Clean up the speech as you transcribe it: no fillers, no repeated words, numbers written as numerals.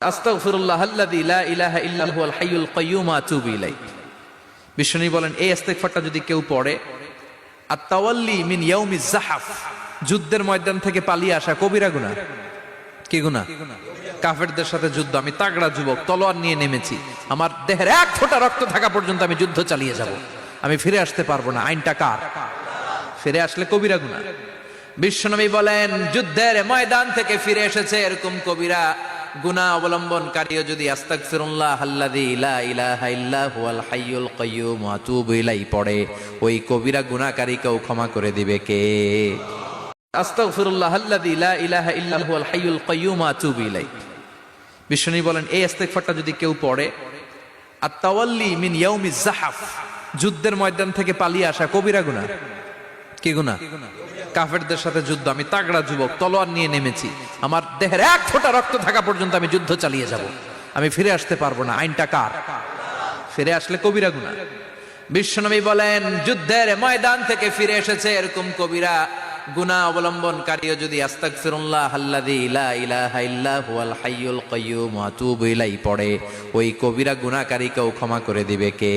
আস্তাগফিরুল্লাহাল্লাযী লা ইলাহা ইল্লা হুয়াল হাইয়ুল কাইয়্যুম ওয়া আতুবু ইলাইহি। বিষ্ণু বলেন এই ইস্তিগফারটা যদি কেউ পড়ে, আত-তাওয়াল্লি মিন ইয়াউমিজ যাহাফ, যুদ্ধের ময়দান থেকে পালিয়ে আসা কবিরা গুনাহ। কি গুনাহ? কাফেরদের সাথে যুদ্ধ, আমি তাগড়া যুবক, তলোয়ার নিয়ে নেমেছি, আমার দেহের এক ফোঁটা রক্ত থাকা পর্যন্ত আমি যুদ্ধ চালিয়ে যাব, আমি ফিরে আসতে পারবো না। আইনটা কার? ফিরে আসলে কবিরা গুনাহ। বিশ্বনবী বলেন যুদ্ধের ময়দান থেকে ফিরে এসেছে এরকম কবিরা গুনাহ অবলম্বনকারীও যদি আস্তাগফিরুল্লাহাল্লাযী লা ইলাহা ইল্লা হুয়াল হাইয়ুল কাইয়্যুম ওয়া আতুবু ইলাইহি পড়ে, ওই কবিরা গুনাহকারীকেও ক্ষমা করে দিবে কে? আস্তাগফিরুল্লাহাল্লাযী লা ইলাহা ইল্লা হুয়াল হাইয়ুল কাইয়্যুম ওয়া আতুবু ইলাইহি। বিষ্ণু বলেন এই ইস্তিগফারটা যদি কেউ পড়ে, আত-তাওয়াল্লি মিন ইয়াউমিজ যাহাফ, যুদ্ধের ময়দান থেকে পালিয়ে আসা কবিরা গুনাহ। কি গুনাহ? কাফেরদের সাথে যুদ্ধ, আমি তাগড়া যুবক, তলোয়ার নিয়ে নেমেছি, আমার দেহের এক ফোঁটা রক্ত থাকা পর্যন্ত আমি যুদ্ধ চালিয়ে যাব, আমি ফিরে আসতে পারবো না। আইনটা কার? ফিরে আসলে কবিরা গুনাহ। বিশ্বনবী বলেন যুদ্ধের ময়দান থেকে ফিরে এসেছে এরকম কবিরা গুনাহ অবলম্বনকারীও যদি আস্তাগফিরুল্লাহাল্লাযী লা ইলাহা ইল্লা হুয়াল হাইয়ুল কাইয়্যুম ওয়া আতুবু ইলাইহি পড়ে, ওই কবিরা গুনাহকারীকেও ক্ষমা করে দিবে কে?